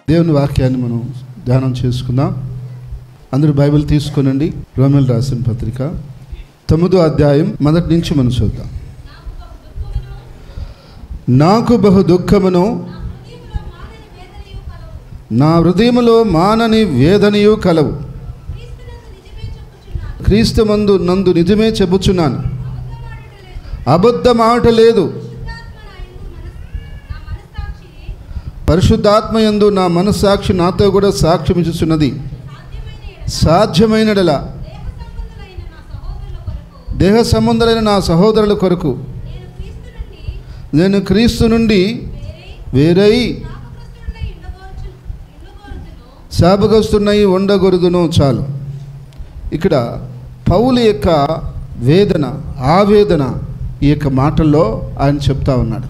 దేవుని వాక్యాన్ని మనం ధ్యానం చేసుకుందాం. అందరూ బైబిల్ తీసుకొనండి. రోమీయులకు రాసిన పత్రిక 9వ అధ్యాయం మొదటి నుంచి మనం చూద్దాం. నాకు బహు దుఃఖమును నా హృదయములో మానని వేదనయు కలవు. క్రీస్తుమందు నందు నిజమే చెబుచున్నాను, అబద్ధమాట లేదు. పరిశుద్ధాత్మయందు నా మనస్సాక్షి నాతో కూడా సాక్ష్యం ఇచ్చుచున్నది. సాధ్యమైనడలా దేహ సంబంధులైన నా సహోదరుల కొరకు నేను క్రీస్తు నుండి వేరై శాపగ్రస్తుడై ఉండగొరుదును. చాలు. ఇక్కడ పౌలు యొక్క వేదన, ఆవేదన ఈ యొక్క మాటల్లో ఆయన చెప్తా ఉన్నాడు.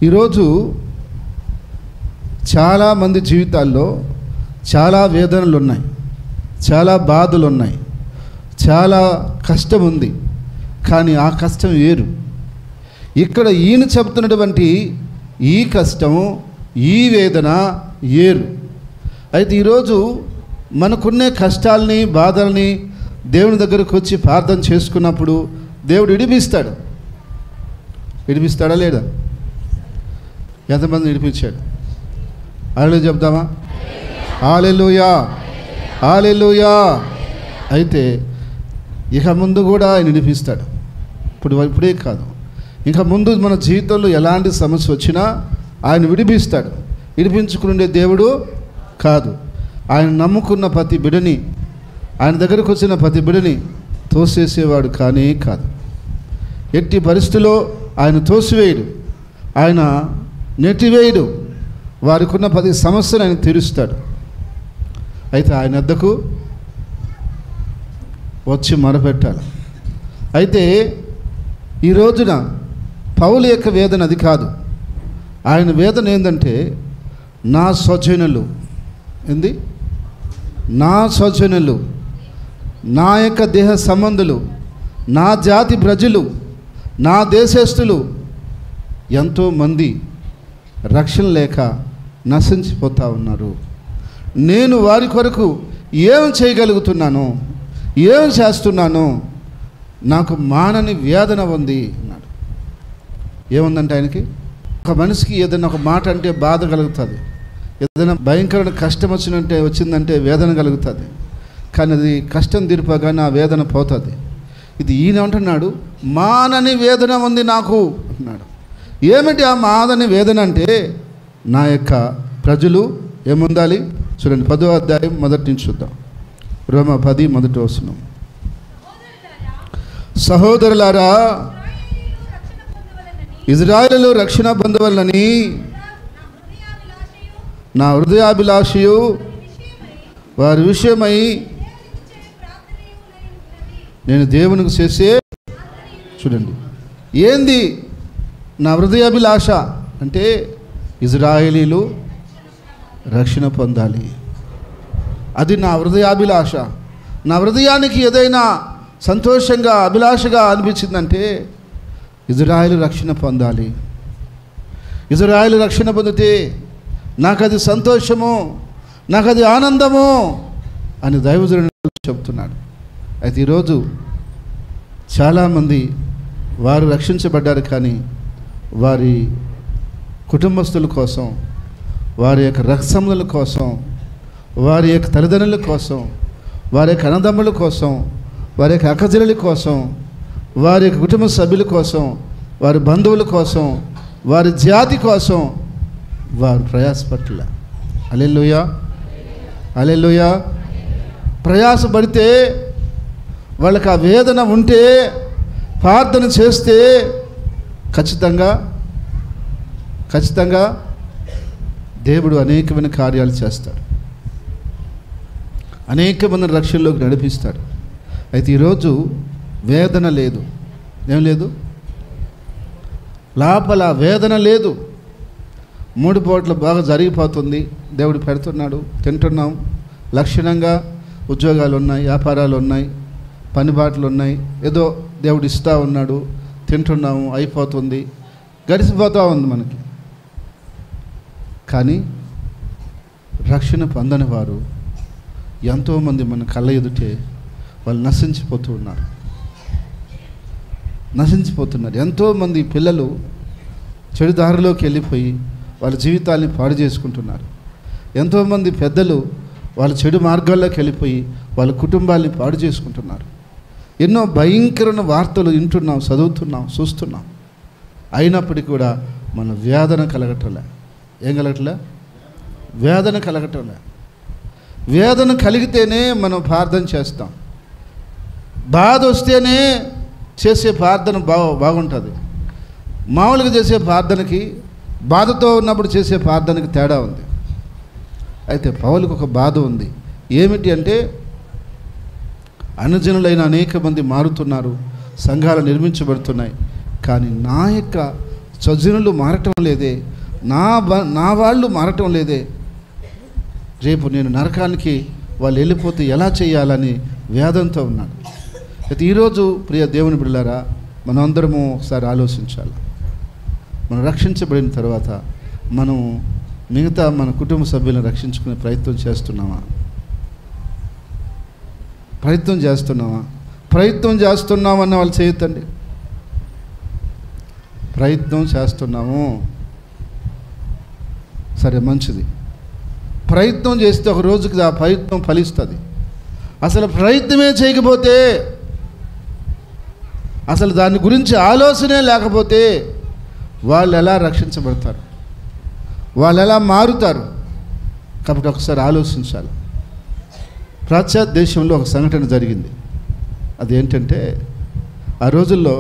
ఈరోజు చాలామంది జీవితాల్లో చాలా వేదనలు ఉన్నాయి, చాలా బాధలు ఉన్నాయి, చాలా కష్టం ఉంది. కానీ ఆ కష్టం వేరు. ఇక్కడ ఈయన చెబుతున్నటువంటి ఈ కష్టము, ఈ వేదన వేరు. అయితే ఈరోజు మనకున్నే కష్టాలని, బాధల్ని దేవుని దగ్గరకు వచ్చి ప్రార్థన చేసుకున్నప్పుడు దేవుడు విడిపిస్తాడు. విడిపిస్తాడా లేదా? ఎంతమంది విడిపించాడు? హల్లెలూయా చెప్దామా? హల్లెలూయా, హల్లెలూయా. అయితే ఇక ముందు కూడా ఆయన విడిపిస్తాడు. ఇప్పుడే కాదు, ఇంకా ముందు మన జీవితంలో ఎలాంటి సమస్య వచ్చినా ఆయన విడిపిస్తాడు. విడిపించుకునే దేవుడు కాదు. ఆయన నమ్ముకున్న ప్రతి బిడ్డని, ఆయన దగ్గరకు వచ్చిన ప్రతి బిడ్డని తోసేసేవాడు కానే కాదు. ఎట్టి పరిస్థితుల్లో ఆయన తోసివేయడు, ఆయన నెట్టివేయడు. వారికి ఉన్న ప్రతి సమస్యను ఆయన తీరుస్తాడు. అయితే ఆయన వద్దకు వచ్చి మొరపెట్టాలి. అయితే ఈ రోజున పౌలు యొక్క వేదన అది కాదు. ఆయన వేదన ఏంటంటే, నా స్వజనులు ఏంది, నా స్వజనులు, నా యొక్క దేహ సంబంధులు, నా జాతి ప్రజలు, నా దేశస్థులు ఎంతోమంది రక్షణ లేక నశించిపోతూ ఉన్నారు. నేను వారి కొరకు ఏం చేయగలుగుతున్నాను, ఏం చేస్తున్నాను? నాకు మానని వేదన ఉంది అన్నాడు. ఏముందంటే ఆయనకి, ఒక మనిషికి ఏదైనా ఒక మాట అంటే బాధ కలుగుతుంది, ఏదైనా భయంకరమైన కష్టం వచ్చిందంటే వేదన కలుగుతుంది. కానీ అది కష్టం తీరిపోగానే ఆ వేదన పోతుంది. ఇది ఈయన అంటున్నాడు, మానని వేదన ఉంది నాకు అన్నాడు. ఏమిటి ఆ మానని వేదన అంటే, నా యొక్క ప్రజలు ఏముండాలి చూడండి. 10వ అధ్యాయం మొదటి నుంచి చూద్దాం. రోమా 10 మొదటి వచనం. సహోదరులారా, ఇజ్రాయేలు రక్షణ పొందవలనని నా హృదయాభిలాషయు వారి విషయమై నేను దేవునికి చేసే, చూడండి ఏంది నా హృదయాభిలాష అంటే, ఇజ్రాయేలీలు రక్షణ పొందాలి. అది నా హృదయాభిలాష. నా హృదయానికి ఏదైనా సంతోషంగా, అభిలాషగా అనిపించిందంటే ఇజ్రాయేలు రక్షణ పొందాలి. ఇజ్రాయేలు రక్షణ పొందితే నాకు అది సంతోషము, నాకు అది ఆనందము అని దైవజనుడు చెప్తున్నాడు. అయితే ఈరోజు చాలామంది వారు రక్షించబడ్డారు, కానీ వారి కుటుంబస్తుల కోసం, వారి యొక్క రక్తసంబంధుల కోసం, వారి యొక్క తల్లిదండ్రుల కోసం, వారి యొక్క అన్నదమ్ముల కోసం, వారి యొక్క అక్కచెల్లెల కోసం, వారి యొక్క కుటుంబ సభ్యుల కోసం, వారి బంధువుల కోసం, వారి జాతి కోసం వారు ప్రయాసపట్ల. హల్లెలూయా, హల్లెలూయా. ప్రయాసపడితే, వాళ్ళకి ఆ వేదన ఉంటే, ప్రార్థన చేస్తే ఖచ్చితంగా దేవుడు అనేకమైన కార్యాలు చేస్తాడు, అనేకమైన రక్షణలోకి నడిపిస్తాడు. అయితే ఈరోజు వేదన లేదు. ఏం లేదు? లోపల వేదన లేదు. 3 పూటలు బాగా జరిగిపోతుంది, దేవుడు పెడుతున్నాడు, తింటున్నాం, లక్షణంగా ఉద్యోగాలు ఉన్నాయి, వ్యాపారాలు ఉన్నాయి, పనిబాట్లు ఉన్నాయి, ఏదో దేవుడు ఇస్తూ ఉన్నాడు, తింటున్నాము, అయిపోతుంది, గడిచిపోతూ ఉంది మనకి. కానీ రక్షణ పొందని వారు ఎంతోమంది మన కళ్ళ ఎదుటే వాళ్ళు నశించిపోతున్నారు. ఎంతోమంది పిల్లలు చెడు దారిలోకి వెళ్ళిపోయి వాళ్ళ జీవితాన్ని పాడు చేసుకుంటున్నారు. ఎంతోమంది పెద్దలు వాళ్ళ చెడు మార్గాల్లోకి వెళ్ళిపోయి వాళ్ళ కుటుంబాన్ని పాడు చేసుకుంటున్నారు. ఎన్నో భయంకరమైన వార్తలు వింటున్నాం, చదువుతున్నాం, చూస్తున్నాం. అయినప్పటికీ కూడా మన వేదన కలగటంలే. ఏం కలగటలే? వేదన కలగటంలే. వేదన కలిగితేనే మనం ప్రార్థన చేస్తాం. బాధ వస్తేనే చేసే ప్రార్థన బాగుంటుంది. మామూలుగా చేసే ప్రార్థనకి, బాధతో ఉన్నప్పుడు చేసే ప్రార్థనకి తేడా ఉంది. అయితే పౌలుకు ఒక బాధ ఉంది. ఏమిటి అంటే, అనుజనులైన అనేక మంది మారుతున్నారు, సంఘాలు నిర్మించబడుతున్నాయి, కానీ నా యొక్క స్వజనులు మారటం లేదే, నా వాళ్ళు మారటం లేదే. రేపు నేను నరకానికి వాళ్ళు వెళ్ళిపోతే ఎలా చేయాలని వేదంతో ఉన్నాడు. అయితే ఈరోజు ప్రియ దేవుని బిడ్డలారా, మనం అందరము ఒకసారి ఆలోచించాలి. మనం రక్షించబడిన తర్వాత మనం మిగతా మన కుటుంబ సభ్యులను రక్షించుకునే ప్రయత్నం చేస్తున్నామా? ప్రయత్నం చేస్తున్నామన్న వాళ్ళు చేయొద్దండి. ప్రయత్నం చేస్తున్నాము, సరే మంచిది. ప్రయత్నం చేస్తే ఒక రోజుకి ఆ ప్రయత్నం ఫలిస్తుంది. అసలు ప్రయత్నమే చేయకపోతే, అసలు దాని గురించి ఆలోచనే లేకపోతే వాళ్ళు ఎలా రక్షించబడతారు? వాళ్ళు ఎలా మారుతారు? కాబట్టి ఒకసారి ఆలోచించాలి. పాశ్చాత్య దేశంలో ఒక సంఘటన జరిగింది. అదేంటంటే, ఆ రోజుల్లో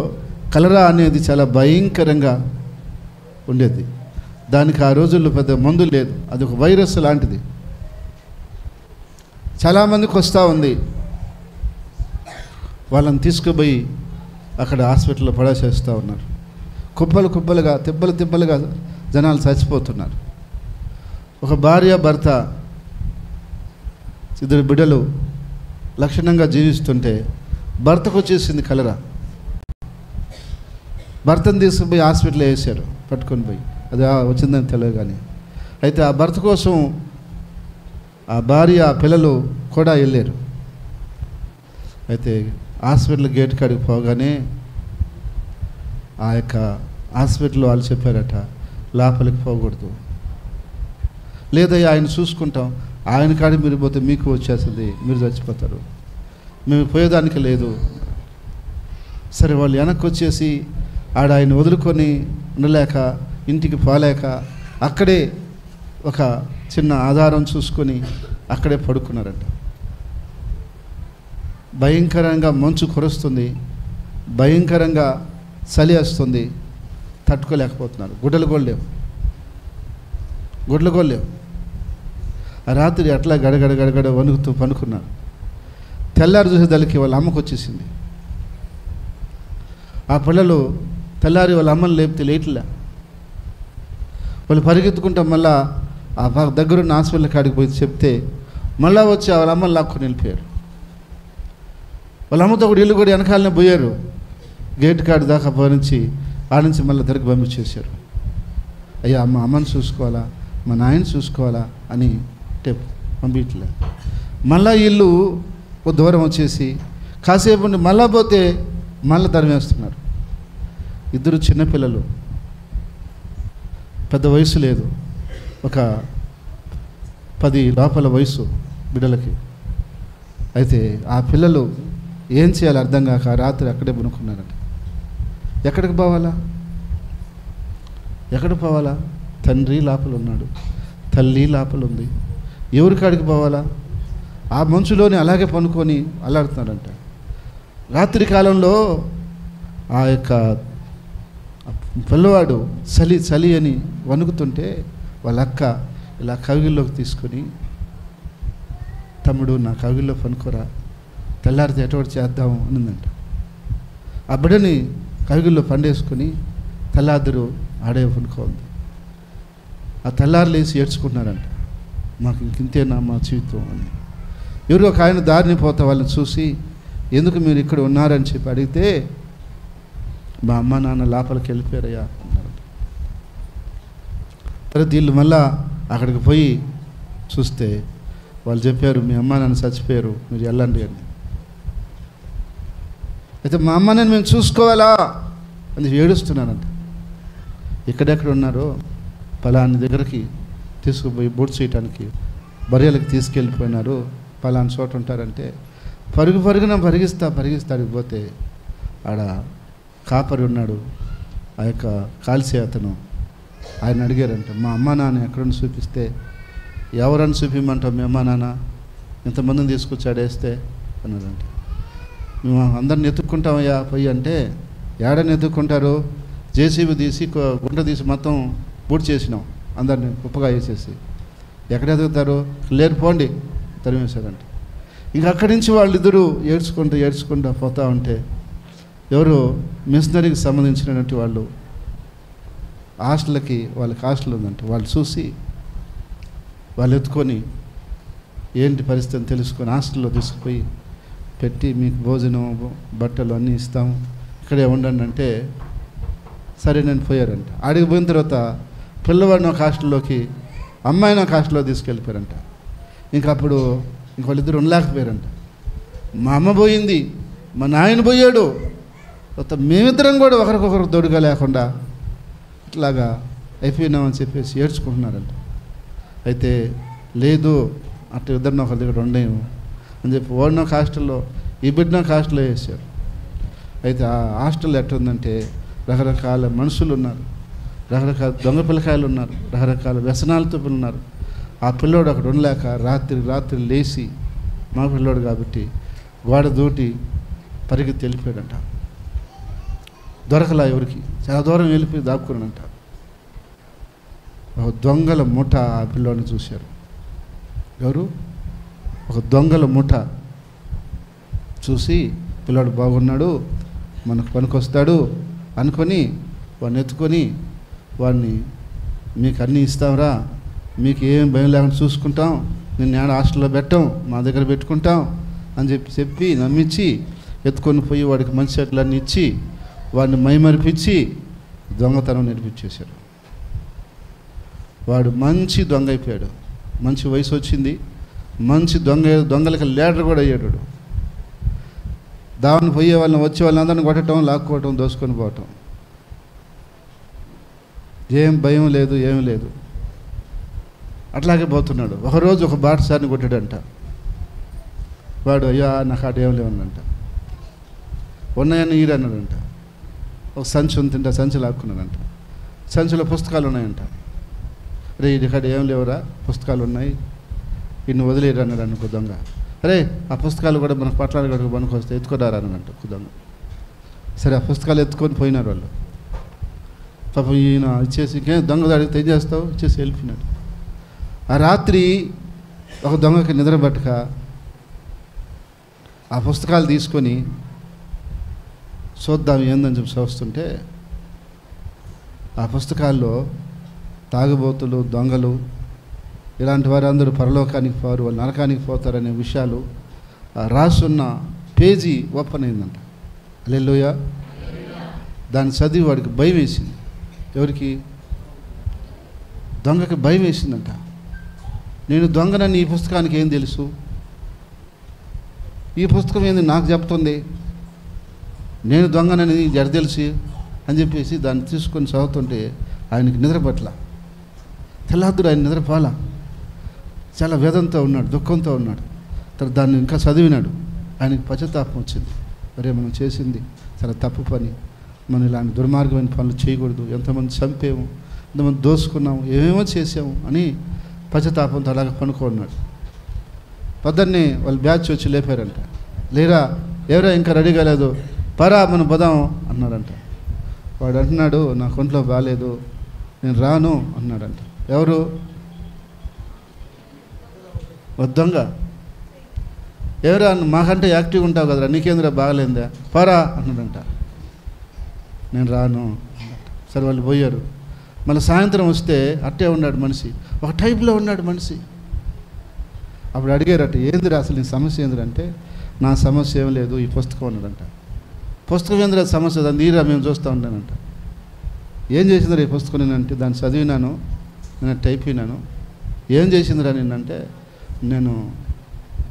కలరా అనేది చాలా భయంకరంగా ఉండేది. దానికి ఆ రోజుల్లో పెద్ద మందు లేదు, అది ఒక వైరస్ లాంటిది. చాలామందికి వస్తూ ఉంది. వాళ్ళని తీసుకుపోయి అక్కడ హాస్పిటల్లో పడేసేస్తూ ఉన్నారు. కుప్పలుగా తిప్పలుగా జనాలు చచ్చిపోతున్నారు. ఒక భార్య భర్త, ఇద్దరు బిడ్డలు లక్షణంగా జీవిస్తుంటే భర్తకు వచ్చేసింది కలరా. భర్తను తీసుకుపోయి హాస్పిటల్లో వేసారు, పట్టుకొని పోయి. అది వచ్చిందని తెలియదు. కానీ అయితే ఆ భర్త కోసం ఆ భార్య, ఆ పిల్లలు కూడా వెళ్ళారు. అయితే హాస్పిటల్ గేట్ కాడికి పోగానే ఆ యొక్క హాస్పిటల్ వాళ్ళు చెప్పారట, లోపలికి పోకూడదు, లేదా ఆయన చూసుకుంటాం, ఆయన కాడికి మీరు పోతే మీకు వచ్చేస్తుంది, మీరు చచ్చిపోతారు, మేము పోయేదానికి లేదు. సరే, వాళ్ళు వెనక్కి వచ్చేసి ఆయన వదులుకొని ఉండలేక, ఇంటికి పోలేక అక్కడే ఒక చిన్న ఆధారం చూసుకొని అక్కడే పడుకున్నారట. భయంకరంగా మంచు కురుస్తుంది, భయంకరంగా చలి వస్తుంది, తట్టుకోలేకపోతున్నారు. గుడ్డలు కూడా లేవు. ఆ రాత్రి అట్లా గడగడ వణుకుతూ పనుకున్నారు. తెల్లారి చూసేదానికి వాళ్ళ అమ్మకు వచ్చేసింది. ఆ పిల్లలు తెల్లారి వాళ్ళ అమ్మని లేపితే లేట్లే. వాళ్ళు పరిగెత్తుకుంటాం మళ్ళా ఆ దగ్గరున్న హాస్పిటల్ కాడికి పోయి చెప్తే మళ్ళా వచ్చి వాళ్ళ అమ్మని లాక్కొని వెళ్ళిపోయారు. వాళ్ళ అమ్మతో కూడా ఇల్లు కూడా వెనకాలనే పోయారు. గేట్ కాడి దాకా పోనించి ఆ నుంచి మళ్ళీ తిరిగి పంపించేశారు. అయ్యా, అమ్మని చూసుకోవాలా, మా నాయన చూసుకోవాలా అని పంపించలే. మళ్ళా ఇల్లు ఒక దూరం వచ్చేసి కాసేపు ఉండి మళ్ళా పోతే మళ్ళీ తరిమేస్తున్నారు. ఇద్దరు చిన్నపిల్లలు, పెద్ద వయసు లేదు, ఒక 10 లోపల వయసు బిడ్డలకి. అయితే ఆ పిల్లలు ఏం చేయాలి అర్థం కాక రాత్రి అక్కడే పనుకున్నారంట. ఎక్కడికి పోవాలా? తండ్రి లోపల ఉన్నాడు, తల్లి లోపల ఉంది. ఎవరి కాడికి పోవాలా? ఆ మంచులోనే అలాగే పనుకొని అల్లాడుతున్నారంట. రాత్రి కాలంలో ఆ యొక్క పిల్లవాడు చలి అని వణుకుతుంటే వాళ్ళ అక్క ఇలా కవిగిల్లోకి తీసుకొని, తమ్ముడు నా కవిగిల్లో పనుకోరా, తెల్లారితే ఎటువంటి చేద్దాము అనిందంట. ఆ బిడ్డని కవిగిల్లో పండేసుకొని తెల్లాద్దరు ఆడే పనుకోండి. ఆ తెల్లారు లేచి ఏడ్చుకుంటున్నారంట, మాకు ఇంకింతేనా మా జీవితం అని. ఎవరు ఒక ఆయన దారిని పోతే వాళ్ళని చూసి, ఎందుకు మీరు ఇక్కడ ఉన్నారని చెప్పి అడిగితే, మా అమ్మ నాన్న లోపలికి వెళ్ళిపోయారయ్యా అన్నారంట. తర్వాత వీళ్ళు మళ్ళా అక్కడికి పోయి చూస్తే వాళ్ళు చెప్పారు, మీ అమ్మ నాన్న చచ్చిపోయారు, మీరు వెళ్ళండి అని. అయితే మా అమ్మ నేను మేము చూసుకోవాలా అని ఏడుస్తున్నానంట. ఎక్కడెక్కడ ఉన్నారో పలాని దగ్గరికి తీసుకుపోయి బూట్ చేయటానికి బర్రెలకు తీసుకెళ్ళిపోయినారు, పలాని చోట ఉంటారంటే పరుగున పరిగిస్తాడికి పోతే ఆడ కాపరి ఉన్నాడు, ఆ యొక్క కాల్సే అతను. ఆయన అడిగారంట, మా అమ్మ నాన్న ఎక్కడని చూపిస్తే, ఎవరని చూపిమంటావు మీ అమ్మ నాన్న, ఇంతమందిని తీసుకొచ్చి ఆడేస్తే అన్నారంట. మేము అందరిని ఎత్తుక్కుంటామయ్యా పోయి అంటే, ఏడని ఎత్తుక్కుంటారు, జేసీబీ తీసి గుంట తీసి మొత్తం బూట్ చేసినాం, అందరిని కుప్పగా వేసేసి. ఎక్కడ ఎదుగుతారు, లేరు పోండి తరిమేశారంట. ఇంక అక్కడి నుంచి వాళ్ళిద్దరూ ఏడ్చుకుంటూ పోతూ ఉంటే ఎవరు మిషనరీకి సంబంధించినటువంటి వాళ్ళు వాళ్ళకి హాస్టల్ ఉందంట, వాళ్ళు చూసి వాళ్ళు ఎత్తుకొని ఏంటి పరిస్థితి అని తెలుసుకొని హాస్టల్లో తీసుకుపోయి పెట్టి, మీకు భోజనం బట్టలు అన్నీ ఇస్తాము, ఇక్కడే ఉండండి అంటే సరేనని పోయారంట. ఆడికి పోయిన తర్వాత పిల్లవాడిని ఒక హాస్టల్లోకి, అమ్మాయిని ఒక హాస్టల్లో తీసుకెళ్ళిపోయారంట. అప్పుడు వాళ్ళిద్దరు ఉండలేకపోయారంట. మా అమ్మ పోయింది, మా నాయన పోయాడు, తర్వాత మేమిద్దరం కూడా ఒకరికొకరు తోడుగా లేకుండా ఇట్లాగా అయిపోయినామని చెప్పేసి ఏడ్చుకుంటున్నారంట. అయితే లేదు, అట్లా ఇద్దరిని ఒకరి దగ్గర ఉండేము అని చెప్పి వాడిన ఒక హాస్టల్లో, ఈ బిడ్డను ఒక హాస్టల్లో వేసారు. అయితే ఆ హాస్టల్ ఎట్టుందంటే రకరకాల మనుషులు ఉన్నారు, రకరకాల దొంగ పిల్లకాయలు ఉన్నారు, రకరకాల వ్యసనాలతో ఉన్నారు. ఆ పిల్లోడు అక్కడ ఉండలేక రాత్రి లేచి, మా పిల్లోడు కాబట్టి గోడ దూటి పరిగెత్తి వెళ్ళిపోయాడంట. దొరకలా ఎవరికి, చాలా దూరం వెళ్ళిపోయి దాక్కున్నాడంట. ఒక దొంగల ముఠ ఆ పిల్లోడిని చూశారు. ఎవరు? ఒక దొంగల ముఠ చూసి, పిల్లోడు బాగున్నాడు, మనకు పనికొస్తాడు అనుకొని వాడిని ఎత్తుకొని, వాడిని మీకు అన్నీ ఇస్తాంరా, మీకు ఏం భయం లేకుండా చూసుకుంటాం, నేను ఏడ హాస్టల్లో పెట్టాం, మా దగ్గర పెట్టుకుంటాం అని చెప్పి నమ్మించి ఎత్తుకొని పోయి వాడికి మంచి చెట్లన్నీ ఇచ్చి వాడిని మైమరిపించి దొంగతనం నేర్పించేశారు. వాడు మంచి దొంగ అయిపోయాడు, మంచి వయసు వచ్చింది, మంచి దొంగలకి లీడర్ కూడా అయ్యాడు. దాన్ని పోయే వాళ్ళని వచ్చే వాళ్ళందరిని కొట్టడం, లాక్కోవటం, దోసుకొని పోవటం, ఏం భయం లేదు, ఏమీ లేదు, అట్లాగే పోతున్నాడు. ఒకరోజు ఒక బాటసారిని కొట్టాడంట. వాడు, అయ్యా నాకు అటు ఏం లేవనంట, ఉన్నాయని ఈడన్నాడంట. ఒక సంచి ఉంటుంటే సంచి లాక్కున్నాడంట. సంచిలో పుస్తకాలు ఉన్నాయంట. అరే ఇది ఇక్కడ ఏం లేవురా, పుస్తకాలు ఉన్నాయి, ఇన్ని వదిలేరు అన్నాడు అనుకో దొంగ. అరే ఆ పుస్తకాలు కూడా మనకు పట్లాడగడకు మనకు వస్తే ఎత్తుకోరారు అన్నాడంట ఒక దొంగ. సరే ఆ పుస్తకాలు ఎత్తుకొని పోయినారు వాళ్ళు. పాపం ఈయన ఇచ్చేసి, ఇంకేం దొంగ అడిగితే ఏం చేస్తావు, ఇచ్చేసి వెళ్ళిపోయినాడు. ఆ రాత్రి ఒక దొంగకి నిద్ర పట్టక ఆ పుస్తకాలు తీసుకొని చూద్దాం ఏందని చెప్పి చూస్తుంటే, ఆ పుస్తకాల్లో తాగుబోతులు, దొంగలు, ఇలాంటి వారు అందరూ పరలోకానికి పోరు, వాళ్ళు నరకానికి పోతారనే విషయాలు రాసున్న పేజీ ఓపెన్ అయిందంట. హల్లెలూయా. దాన్ని చదివి వాడికి భయం వేసింది. ఎవరికి? దొంగకి భయం వేసిందంట. నేను దొంగనని ఈ పుస్తకానికి ఏం తెలుసు, ఈ పుస్తకం ఏంది నాకు చెప్తుంది, నేను దొంగనని జర తెలిసి అని చెప్పేసి దాన్ని తీసుకొని చదువుతుంటే ఆయనకి నిద్రపట్ల. తెల్లాదురు ఆయన నిద్రపోలా, చాలా వేదంతో ఉన్నాడు, దుఃఖంతో ఉన్నాడు. తర్వాత దాన్ని ఇంకా చదివినాడు. ఆయనకి పశ్చాత్తాపం వచ్చింది. అరే మనం చేసింది చాలా తప్పు పని, మనం ఇలాంటి దుర్మార్గమైన పనులు చేయకూడదు, ఎంతమంది చంపేము, ఎంతమంది దోసుకున్నాము, ఏమేమో చేసాము అని పశ్చాత్తాపంతో అలాగే పనుకున్నాడు. పొద్దున్నే వాళ్ళు బ్యాచ్ వచ్చి లేపారంట. లేరా, ఎవరా ఇంకా రెడీ కాలేదు, పరా మనం పోదాం అన్నాడంట. వాడు అంటున్నాడు, నా ఒంట్లో బాగాలేదు, నేను రాను అన్నాడంట. ఎవరు? దొంగ. ఎవరా, మాకంటే యాక్టివ్గా ఉంటావు కదరా, నీకేంద్రా బాగలేదా, పరా అన్నాడంట. నేను రాను. సరే వాళ్ళు పోయారు. మళ్ళీ సాయంత్రం వస్తే అట్టే ఉన్నాడు మనిషి, ఒక టైప్లో ఉన్నాడు మనిషి. అప్పుడు అడిగారట, ఏందిరా అసలు నీ సమస్య ఏందిరంటే, నా సమస్య ఏం లేదు, ఈ పుస్తకం అన్నాడంట. పుస్తకం ఏందిరా సమస్య, దాన్ని తీరా మేము చూస్తూ ఉంటానంట. ఏం చేసిందిరా ఈ పుస్తకం నేనంటే, దాన్ని చదివినాను, నేను టైప్ అయినాను, ఏం చేసిందిరా నిన్నంటే, నేను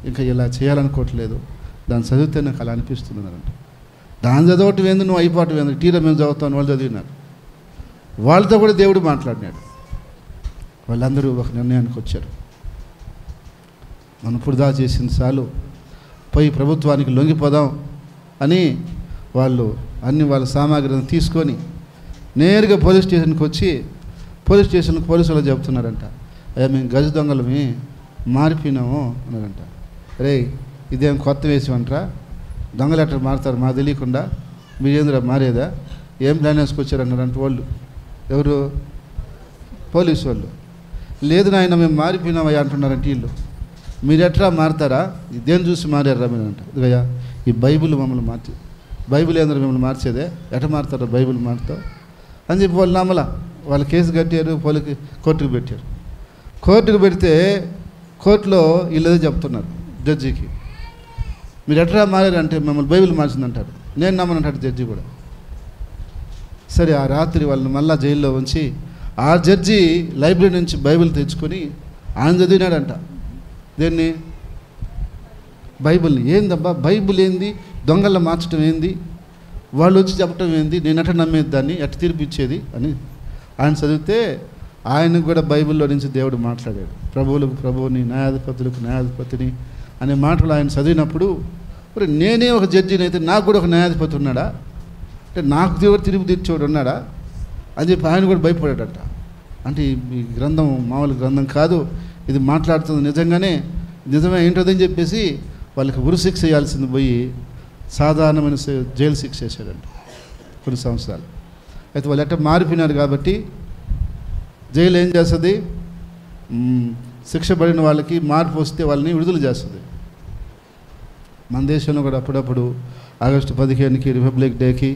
ఇంకా ఇలా చేయాలనుకోవట్లేదు, దాన్ని చదివితే నాకు అలా అనిపిస్తుంది అంటే. దాన్ని చదవటం ఏంది, నువ్వు అయిపోవటం ఏంది, టీలో మేము చదువుతాను వాళ్ళు చదివినారు. వాళ్ళతో కూడా దేవుడు మాట్లాడినాడు. వాళ్ళందరూ ఒక నిర్ణయానికి వచ్చారు, మనం పురుదా చేసింది చాలు, పోయి ప్రభుత్వానికి లొంగిపోదాం అని వాళ్ళు వాళ్ళ సామాగ్రిని తీసుకొని నేరుగా పోలీస్ స్టేషన్కి వచ్చి పోలీస్ స్టేషన్కి పోలీసులు చెప్తున్నారంట, అయ్యా మేము గజ దొంగలమే మారిపోయినాము అన్నారంట. రే ఇదేం కొత్త వేసామంటారా, దొంగలు ఎట్లా మారుతారు మాకు తెలియకుండా, మీరేంద్రా మారేదా, ఏం ప్లాన్ వేసుకొచ్చారన్నారంట వాళ్ళు. ఎవరు? పోలీసు వాళ్ళు. లేదు నాయన మేము మారిపోయినామయ్యా అంటున్నారంట వీళ్ళు. మీరు ఎట్లా మారుతారా, ఇదేం చూసి మారారా మీరు అంట. ఇదిగయ్యా ఈ బైబిల్ మమ్మల్ని మార్చి, బైబిల్ ఏంద్ర మిమ్మల్ని మార్చేదే, ఎట్లా మారుతారా బైబిల్ మారుతావు అని చెప్పి వాళ్ళు నమ్మలా. వాళ్ళు కేసు కట్టారు, కోర్టుకు పెట్టారు. కోర్టుకు పెడితే కోర్టులో వీళ్ళదే చెప్తున్నారు జడ్జికి, మీరు ఎట్లా మారారంటే మమ్మల్ని బైబిల్ మార్చిందంటారు. నేను నమ్మనంటాడు జడ్జి కూడా. సరే ఆ రాత్రి వాళ్ళని మళ్ళా జైల్లో ఉంచి ఆ జడ్జి లైబ్రరీ నుంచి బైబిల్ తెచ్చుకొని ఆయన చదివినాడంట. దేన్ని? బైబిల్ని. ఏందబ్బా బైబిల్ ఏంది, దొంగల్లో మార్చడం ఏంది, వాళ్ళు వచ్చి చెప్పటం ఏంది, నేను ఎట్లా నమ్మేది దాన్ని, ఎట్లా తీర్పిచ్చేది అని ఆయన చదివితే ఆయనకు కూడా బైబిల్లో నుంచి దేవుడు మాట్లాడాడు. ప్రభువులకు ప్రభువుని, న్యాయాధిపతులకు న్యాయాధిపతిని అనే మాటలు ఆయన చదివినప్పుడు, మరి నేనే ఒక జడ్జిని అయితే నాకు కూడా ఒక న్యాయాధిపతి ఉన్నాడా, అంటే నాకు దేవుడు తిరిగి తీర్చేవాడు ఉన్నాడా అని చెప్పి ఆయన కూడా భయపడాడట. అంటే ఈ గ్రంథం మామూలు గ్రంథం కాదు, ఇది మాట్లాడుతుంది నిజంగానే, నిజమే ఏంటోదని చెప్పేసి వాళ్ళకి ఉరిశిక్ష వేయాల్సింది పోయి సాధారణమైన జైలు శిక్ష వేసాడంట కొన్ని సంవత్సరాలు. అయితే వాళ్ళు ఎట్లా మారిపోయినారు కాబట్టి జైలు ఏం చేస్తుంది, శిక్ష పడిన వాళ్ళకి మార్పు వస్తే వాళ్ళని విడుదల చేస్తుంది. మన దేశంలో కూడా అప్పుడప్పుడు ఆగస్టు 15కి రిపబ్లిక్ డేకి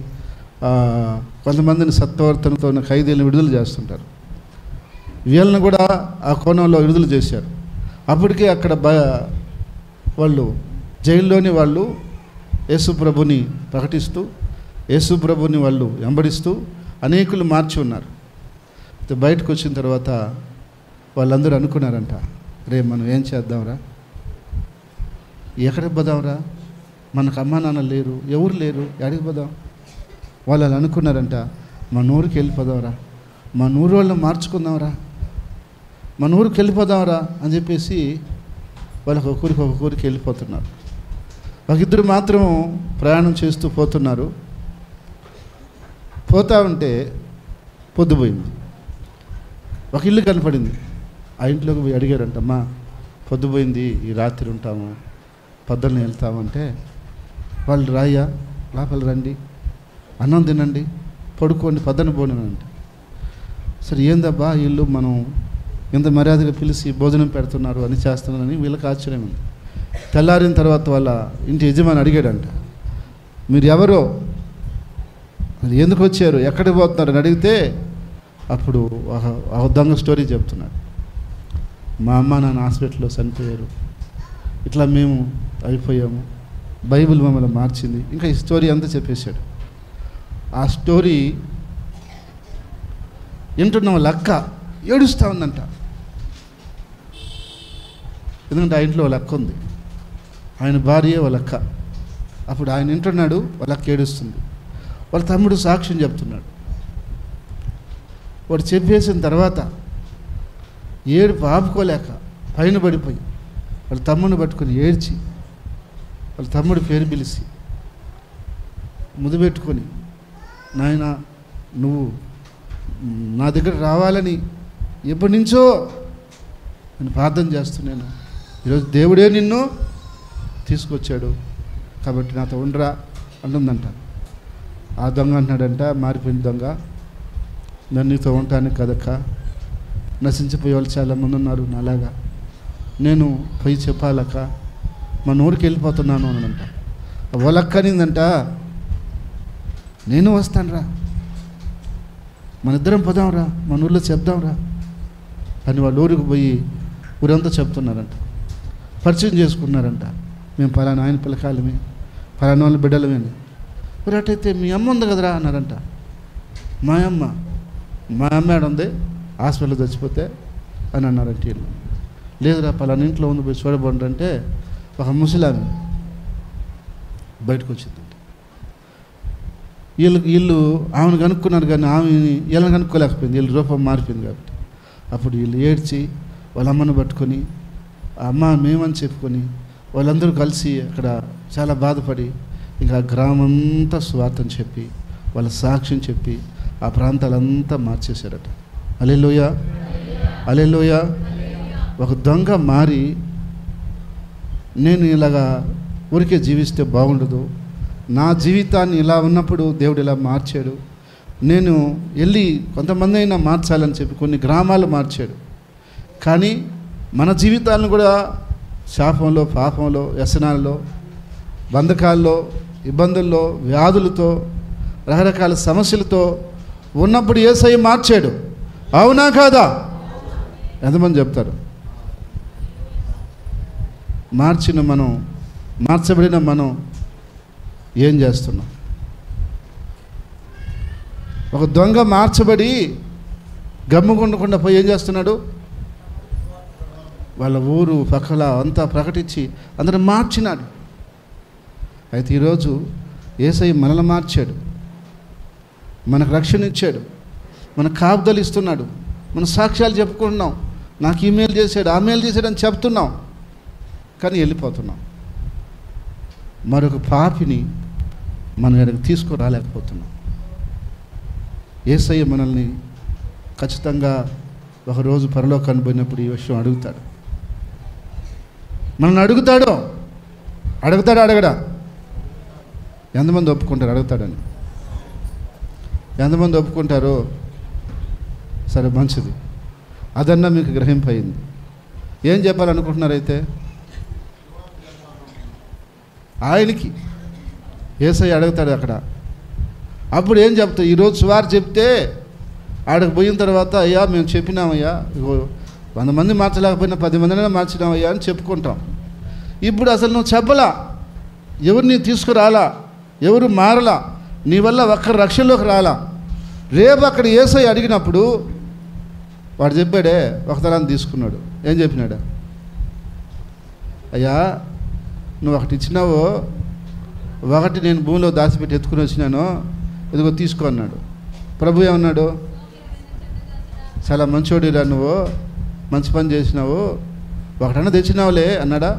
కొంతమందిని సత్వర్తనతో ఉన్న ఖైదీలను విడుదల చేస్తుంటారు. వీళ్ళని కూడా ఆ కోణంలో విడుదల చేశారు. అప్పటికే అక్కడ వాళ్ళు జైల్లోని వాళ్ళు యేసు ప్రభుని ప్రకటిస్తూ, యేసు ప్రభుని వాళ్ళు వెంబడిస్తూ అనేకులు మార్చి ఉన్నారు. బయటకు వచ్చిన తర్వాత వాళ్ళందరూ అనుకున్నారంట, రే మనం ఏం చేద్దాంరా, ఎక్కడికి పోదాంరా, మనకు అమ్మా నాన్న లేరు, ఎవరు లేరు, ఎక్కడికి పోదాం. వాళ్ళు అలా అనుకున్నారంట, మన ఊరికి వెళ్ళిపోదాంరా, మన ఊరు వాళ్ళని మార్చుకుందాంరా, మన ఊరికి వెళ్ళిపోదాంరా అని చెప్పేసి వాళ్ళు ఒక ఊరికి వెళ్ళిపోతున్నారు. ఒక ఇద్దరు మాత్రం ప్రయాణం చేస్తూ పోతున్నారు. పోతా ఉంటే పొద్దుపోయింది. ఒక ఇల్లు కనపడింది. ఆ ఇంట్లోకి పోయి అడిగారంట, అమ్మా పొద్దుపోయింది, ఈ రాత్రి ఉంటాము, పొద్దున్న వెళ్తామంటే వాళ్ళు రాయ్యా లోపల రండి, అన్నం తినండి, పడుకోండి, పొద్దున పోనంటే. సరే ఏందబ్బా ఇల్లు మనం ఇంత మర్యాదగా పిలిచి భోజనం పెడుతున్నారు అని చేస్తున్నారని వీళ్ళకి ఆశ్చర్యం ఉంది. తెల్లారిన తర్వాత వాళ్ళ ఇంటి యజమాని అడిగాడంట, మీరు ఎవరో, మరి ఎందుకు వచ్చారు, ఎక్కడికి పోతున్నారు అని అడిగితే అప్పుడు ఒక దొంగ స్టోరీ చెప్తున్నాడు. మా అమ్మ నాన్న హాస్పిటల్లో చనిపోయారు, ఇట్లా మేము అయిపోయాము, బైబిల్ మమ్మల్ని మార్చింది, ఇంకా ఈ స్టోరీ అంతా చెప్పేశాడు. ఆ స్టోరీ వింటున్న వాళ్ళ అక్క ఏడుస్తూ ఉందంట. ఎందుకంటే ఆ ఇంట్లో వాళ్ళ అక్క ఉంది, ఆయన భార్య వాళ్ళ అక్క. అప్పుడు ఆయన వింటున్నాడు, వాళ్ళ అక్క ఏడుస్తుంది. వాళ్ళ తమ్ముడు సాక్ష్యం చెప్తున్నాడు. వాడు చెప్పేసిన తర్వాత ఏడుపు ఆపుకోలేక పైన పడిపోయి వాళ్ళ తమ్ముడిని పట్టుకొని ఏడ్చి వాళ్ళ తమ్ముడి పేరు పిలిచి ముద్దు పెట్టుకొని, నాయన నువ్వు నా దగ్గర రావాలని ఎప్పటి నుంచో నేను ప్రార్థన చేస్తున్నాను, ఈరోజు దేవుడే నిన్ను తీసుకొచ్చాడు కాబట్టి నాతో ఉండరా అంటుందంట. ఆ దొంగ అంటున్నాడంట, మారిపోయిన దొంగ, నేను నీతో ఉంటానికి కదక్క, నశించిపోయే వాళ్ళు చాలామంది ఉన్నారు నాలాగా, నేను పోయి చెప్పాలక్క, మన ఊరికి వెళ్ళిపోతున్నాను అనంట. వాళ్ళక్క అనిందంట, నేను వస్తానురా, మన ఇద్దరం పోదాంరా, మన ఊళ్ళో చెప్దాంరా అని వాళ్ళ ఊరికి పోయి ఊరంతా చెప్తున్నారంట. పరిచయం చేసుకున్నారంట, మేము పలానా ఆయన పిల్లకాయలమే, పలానా వాళ్ళ బిడ్డలమే. మరి అటైతే మీ అమ్మ ఉంది కదరా అన్నారంట. మా అమ్మ ఏడుంది, హాస్పిటల్లో చచ్చిపోతే అని అన్నారంట వీళ్ళు. లేదురా పలానా ఇంట్లో ఉంది పోయి చూడబోండి అంటే ఒక ముసలామె బయటకు వచ్చిందంట. వీళ్ళు ఆమెను కనుక్కున్నారు కానీ ఆమెని వీళ్ళని కనుక్కోలేకపోయింది, వీళ్ళు రూపం మారిపోయింది కాబట్టి. అప్పుడు వీళ్ళు ఏడ్చి వాళ్ళ అమ్మను పట్టుకొని అమ్మ మేమని చెప్పుకొని వాళ్ళందరూ కలిసి అక్కడ చాలా బాధపడి ఇంకా గ్రామంతా సువార్తను చెప్పి వాళ్ళ సాక్ష్యం చెప్పి ఆ ప్రాంతాలంతా మార్చేశారట. హల్లెలూయా, హల్లెలూయా. ఒక దొంగ మారి నేను ఇలాగా ఊరికే జీవిస్తే బాగుండదు, నా జీవితాన్ని ఇలా ఉన్నప్పుడు దేవుడు ఇలా మార్చాడు, నేను వెళ్ళి కొంతమంది అయినా మార్చాలని చెప్పి కొన్ని గ్రామాలు మార్చాడు. కానీ మన జీవితాలను కూడా శాపంలో, పాపంలో, వ్యసనాల్లో, బంధకాల్లో, ఇబ్బందుల్లో, వ్యాధులతో, రకరకాల సమస్యలతో ఉన్నప్పుడు యేసయ్య మార్చాడు. అవునా కాదా? ఎంతమంది చెప్తారు? మార్చబడిన మనం ఏం చేస్తున్నాం? ఒక దొంగ మార్చబడి గమ్ముకుండకుండా పోయి ఏం చేస్తున్నాడు? వాళ్ళ ఊరు పక్కల అంతా ప్రకటించి అందరూ మార్చినాడు. అయితే ఈరోజు యేసయ్య మనల్ని మార్చాడు, మనకు రక్షణ ఇచ్చాడు, మనకు కాపుదలు ఇస్తున్నాడు, మన సాక్ష్యాలు చెప్పుకుంటున్నాం. నాకు ఈమెయిల్ చేశాడు, ఆ మెయిల్ చేశాడు అని చెప్తున్నాం, కానీ వెళ్ళిపోతున్నాం. మరొక పాపిని మనం ఎక్కడికి తీసుకురాలేకపోతున్నాం. యేసయ్య మనల్ని ఖచ్చితంగా ఒకరోజు పరలోకానికి పోయినప్పుడు ఈ విషయం అడుగుతాడు. మనల్ని అడుగుతాడా? అడగడా? ఎంతమంది ఒప్పుకుంటారు అడుగుతాడని? ఎంతమంది ఒప్పుకుంటారో? సరే, మంచిది. అదన్నా మీకు గ్రహింపయింది. ఏం చెప్పాలనుకుంటున్నారైతే? ఆయనకి యేసయ్య అడుగుతాడు అక్కడ. అప్పుడు ఏం చెప్తావు? ఈరోజు సువార్త చెప్తే ఆడకు పోయిన తర్వాత అయ్యా మేము చెప్పినామయ్యా, 100 మంది మార్చలేకపోయినా 10 మందినైనా మార్చినామయ్యా అని చెప్పుకుంటాం. ఇప్పుడు అసలు నువ్వు చెప్పలా, ఎవరు నీ తీసుకురాలా, ఎవరు మారలా, నీ వల్ల ఒక్కరి రక్షణలోకి రాలా. రేపు అక్కడ యేసయ్య అడిగినప్పుడు వాడు చెప్పాడే, ఒక తరాన్ని తీసుకున్నాడు. ఏం చెప్పినాడు? అయ్యా నువ్వు ఒకటి ఇచ్చినావు, ఒకటి నేను భూమిలో దాచిపెట్టి ఎత్తుకుని వచ్చినాను, ఇదిగో తీసుకో అన్నాడు. ప్రభు ఏమన్నాడు? చాలా మంచోడిరా, నువ్వు మంచి పని చేసినావు, ఒకటన్నా తెచ్చినావులే అన్నాడా?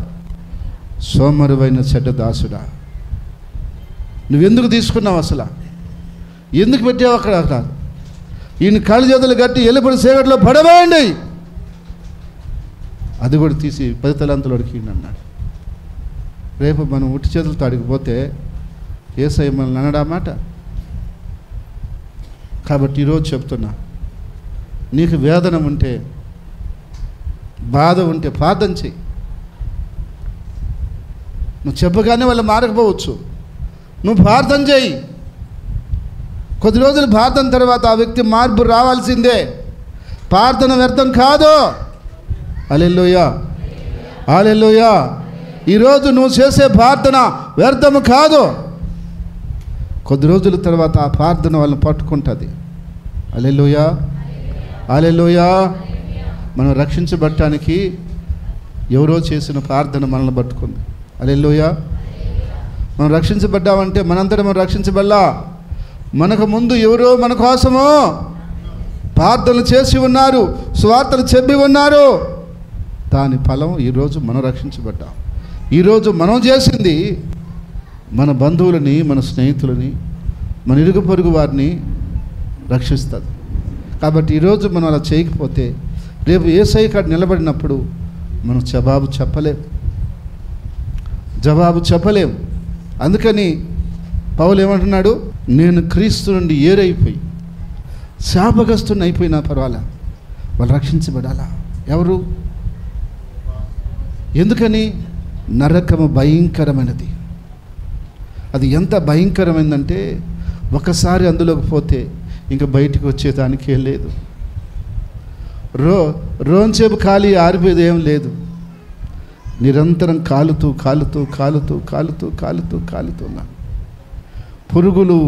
సోమరువైన చెడ్డ దాసుడా, నువ్వెందుకు తీసుకున్నావు? అసలు ఎందుకు పెట్టావు అక్కడ? ఈయన కాళ్ళు చేతులు కట్టి ఎల్లిపడి సేగట్లో పడవేయండి, అది కూడా తీసి 10 తలాంతులకి అన్నాడు. రేపు మనం ఉట్టి చేతులతో అడిగిపోతే యేసయ్య మనల్ని అనడా మాట? కాబట్టి ఈరోజు చెప్తున్నా, నీకు వేదన ఉంటే, బాధ ఉంటే ప్రార్థన చెయ్యి. నువ్వు చెప్పగానే వాళ్ళు మారకపోవచ్చు, నువ్వు ప్రార్థన చేయి. కొద్ది రోజులు ప్రార్థన తర్వాత ఆ వ్యక్తి మార్పు రావాల్సిందే. ప్రార్థన వ్యర్థం కాదు. హల్లెలూయా, హల్లెలూయా. ఈరోజు నువ్వు చేసే ప్రార్థన వ్యర్థము కాదు. కొద్ది రోజుల తర్వాత ఆ ప్రార్థన వాళ్ళని పట్టుకుంటుంది. హల్లెలూయా, హల్లెలూయా. మనం రక్షించబడటానికి ఎవరో చేసిన ప్రార్థన మనల్ని పట్టుకుంది. హల్లెలూయా. మనం రక్షించబడ్డామంటే మనంతటా మనం రక్షించబడలా. మనకు ముందు ఎవరో మన కోసము ప్రార్థనలు చేసి ఉన్నారు, సువార్తలు చెప్పి ఉన్నారు. దాని ఫలం ఈరోజు మనం రక్షించబడ్డాం. ఈరోజు మనం చేసింది మన బంధువులని, మన స్నేహితులని, మన ఇరుగు పొరుగు వారిని రక్షిస్తుంది. కాబట్టి ఈరోజు మనం అలా చేయకపోతే రేపు యేసయ్య కాడ నిలబడినప్పుడు మనం జవాబు చెప్పలేం. అందుకని పౌలు ఏమంటున్నాడు? నేను క్రీస్తు నుండి ఏరైపోయి శాపగ్రస్తుని అయిపోయినా పర్వాలా, వాళ్ళు రక్షించబడాలా. ఎవరు? ఎందుకని? నరకము భయంకరమైనది. అది ఎంత భయంకరమైందంటే ఒకసారి అందులోకి పోతే ఇంకా బయటికి వచ్చేదానికే లేదు. రోంచేపు ఖాళీ ఆరిపోయేది ఏం లేదు. నిరంతరం కాలుతూ ఉన్నా. పురుగులు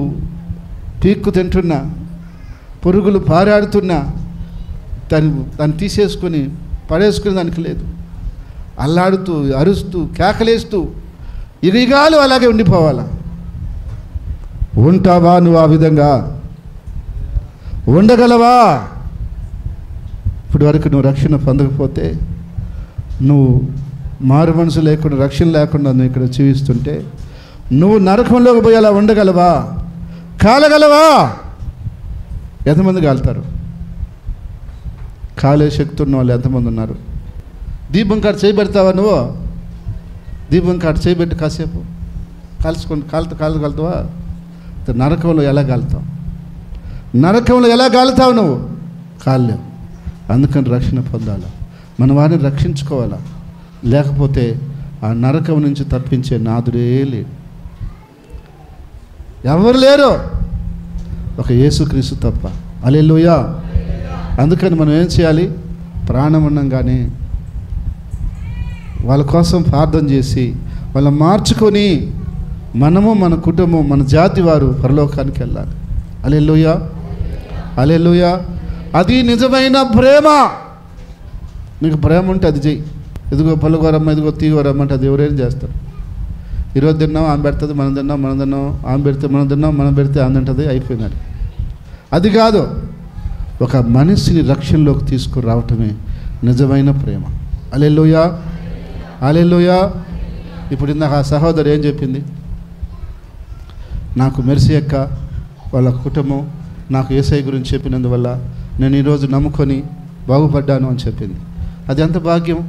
పీక్కు తింటున్నా, పురుగులు పారాడుతున్నా దాన్ని తీసేసుకొని పడేసుకునే దానికి లేదు. అల్లాడుతూ అరుస్తూ కేకలేస్తూ ఇరిగాలు అలాగే ఉండిపోవాలా? ఉంటావా నువ్వు? ఆ విధంగా ఉండగలవా? ఇప్పటి వరకు నువ్వు రక్షణ పొందకపోతే, నువ్వు మారు మనసు లేకుండా, రక్షణ లేకుండా నువ్వు ఇక్కడ జీవిస్తుంటే, నువ్వు నరకంలోకి పోయి అలా ఉండగలవా? కాలగలవా? ఎంతమంది కాలుతారు? కాలే శక్తి ఉన్న వాళ్ళు ఎంతమంది ఉన్నారు? దీపం కాడ చేయబెడతావా నువ్వు? దీపం కాడ చేయబెట్టి కాసేపు కాల్చుకొని కాలుతావా? నరకంలో ఎలా కాలుతావు? నరకంలో ఎలా కాలుతావు నువ్వు? కాలేవు. అందుకని రక్షణ పొందాలి, మన వారిని రక్షించుకోవాలా. లేకపోతే ఆ నరకం నుంచి తప్పించే నాదుడే లేడు, ఎవరు లేరు, ఒక యేసుక్రీస్తు తప్ప. హల్లెలూయా. అందుకని మనం ఏం చేయాలి? ప్రాణం ఉండంగానే వాళ్ళ కోసం ప్రార్థన చేసి వాళ్ళని మార్చుకొని మనము, మన కుటుంబం, మన జాతి వారు పరలోకానికి వెళ్ళాలి. హల్లెలూయా, హల్లెలూయా. అది నిజమైన ప్రేమ. నీకు ప్రేమ ఉంటే అది చెయ్యి. ఇదిగో పలుగోరమ్మ, ఇదిగో తీగోరమ్మ అంటే అది ఎవరైనా చేస్తారు. ఈరోజు తిన్నాం ఆమె పెడుతుంది, మనం తిన్నాం ఆమె పెడితే మనం తిన్నాం, మనం పెడితే ఆమె తింటుంది, అయిపోయింది. అది కాదు, ఒక మనిషిని రక్షణలోకి తీసుకురావటమే నిజమైన ప్రేమ. హల్లెలూయా, హల్లెలూయా. ఇప్పుడు ఇందాక ఆ సహోదరు ఏం చెప్పింది? నాకు మెర్సీ అక్క వాళ్ళ కుటుంబం నాకు యేసయ్య గురించి చెప్పినందువల్ల నేను ఈరోజు నమ్ముకొని బాగుపడ్డాను అని చెప్పింది. అది ఎంత భాగ్యం,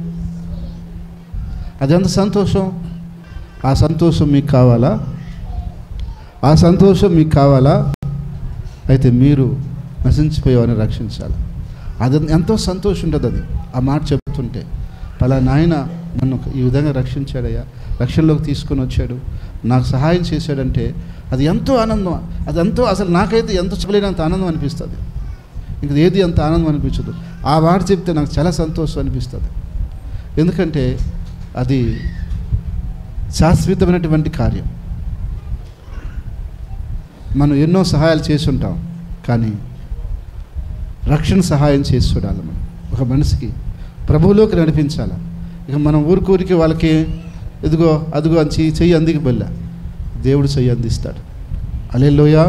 అది ఎంత సంతోషం. ఆ సంతోషం మీకు కావాలా? ఆ సంతోషం మీకు కావాలా? అయితే మీరు నశించిపోయేవారిని రక్షించాలి. అది ఎంతో సంతోషం ఉంటుంది. అది ఆ మాట చెప్తుంటే, పలానా ఆయన నన్ను ఈ విధంగా రక్షించాడయ్యా, రక్షణలోకి తీసుకొని వచ్చాడు, నాకు సహాయం చేశాడంటే అది ఎంతో ఆనందం. అది ఎంతో, అసలు నాకైతే ఎంత చెప్పలేనంత ఆనందం అనిపిస్తుంది. ఇంక ఏది అంత ఆనందం అనిపించదు. ఆ మాట చెప్తే నాకు చాలా సంతోషం అనిపిస్తుంది. ఎందుకంటే అది శాశ్వతమైనటువంటి కార్యం. మనం ఎన్నో సహాయాలు చేసి ఉంటాం, కానీ రక్షణ సహాయం చేసి చూడాలి. మనం ఒక మనిషికి ప్రభువులోకి నడిపించాలి. ఇక మనం ఊరికి వాళ్ళకి ఇదిగో అదిగో అని చెయ్యి అందికి బల్ల, దేవుడు చెయ్యి అందిస్తాడు. హల్లెలూయా.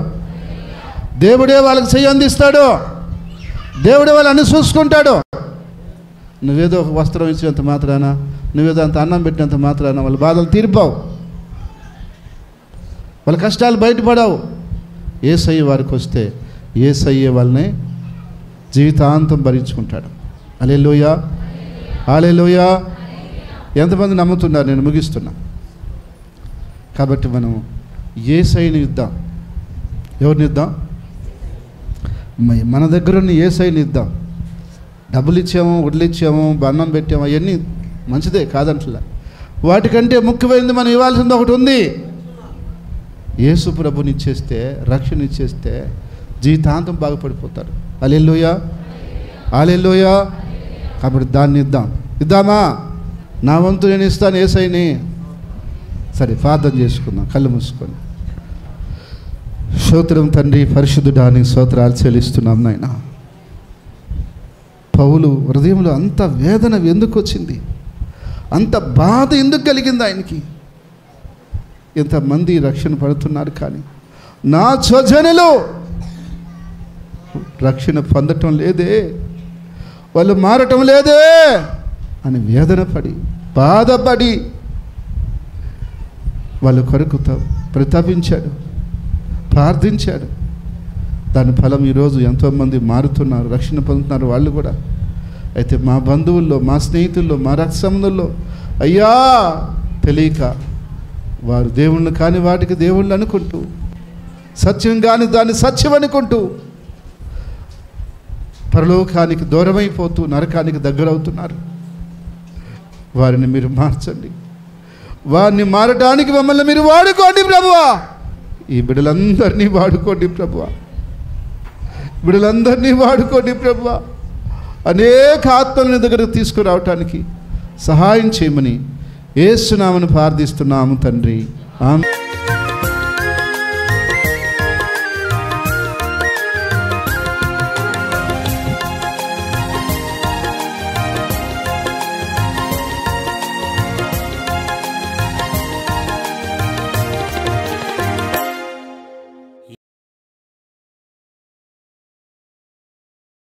దేవుడే వాళ్ళకి చెయ్యి అందిస్తాడు. దేవుడే వాళ్ళని చూసుకుంటాడు. నువ్వేదో ఒక వస్త్రం ఇచ్చినంత మాత్రాన, నువ్వేదో అంత అన్నం పెట్టినంత మాత్రాన వాళ్ళ బాధలు తీరిపోవు, వాళ్ళ కష్టాలు బయటపడవు. యేసయ్య వారికి వస్తే యేసయ్య వాళ్ళని జీవితాంతం భరించుకుంటాడు. హల్లెలూయా, హల్లెలూయా. ఎంతమంది నమ్ముతున్నారు? నేను ముగిస్తున్నా. కాబట్టి మనం యేసయ్యని ఇద్దాం. ఎవరిని ఇద్దాం? మన దగ్గర ఉన్న యేసయ్యని ఇద్దాం. డబ్బులు ఇచ్చాము, వడ్లు ఇచ్చాము, అన్నం పెట్టాము, అవన్నీ మంచిదే కాదంటలా. వాటికంటే ముఖ్యమైనది మనం ఇవ్వాల్సింది ఒకటి ఉంది. యేసు ప్రభుని ఇచ్చేస్తే, రక్షణ ఇచ్చేస్తే జీవితాంతం బాగుపడిపోతారు. హల్లెలూయా, హల్లెలూయా. కాబట్టి దాన్ని ఇద్దామా? నా వంతు నేను ఇస్తాను యేసయ్యని. సరే, ప్రార్థన చేసుకుందాం కళ్ళు మూసుకొని. స్తోత్రం తండ్రి, పరిశుద్ధుడా, నీకు స్తోత్రాలు చెల్లిస్తున్నాం నాయన. పౌలు హృదయంలో అంత వేదన ఎందుకు వచ్చింది? అంత బాధ ఎందుకు కలిగింది ఆయనకి? ఎంతమంది రక్షణ పడుతున్నారు, కానీ నా స్వజనులు రక్షణ పొందటం లేదే, వాళ్ళు మారటం లేదే అని వేదన పడి, బాధపడి వాళ్ళ కొరకు ప్రతాపించాడు, ప్రార్థించాడు. దాని ఫలం ఈరోజు ఎంతోమంది మారుతున్నారు, రక్షణ పొందుతున్నారు వాళ్ళు కూడా. అయితే మా బంధువుల్లో, మా స్నేహితుల్లో, మా రక్త సంబంధుల్లో అయ్యా తెలియక వారు దేవుళ్ళు కాని వాటికి దేవుళ్ళు అనుకుంటూ, సత్యం కాని దాన్ని సత్యం అనుకుంటూ పరలోకానికి దూరమైపోతూ నరకానికి దగ్గరవుతున్నారు. వారిని మీరు మార్చండి. వారిని మారటానికి మమ్మల్ని మీరు వాడుకోండి ప్రభువా. ఈ బిడ్డలందరినీ వాడుకోండి ప్రభువా. బిడ్డలందరినీ వాడుకోండి ప్రభువా. అనేక ఆత్మలని దగ్గరకు తీసుకురావటానికి సహాయం చేయమని యేసు నామమున ప్రార్థిస్తున్నాము తండ్రి. ఆమేన్.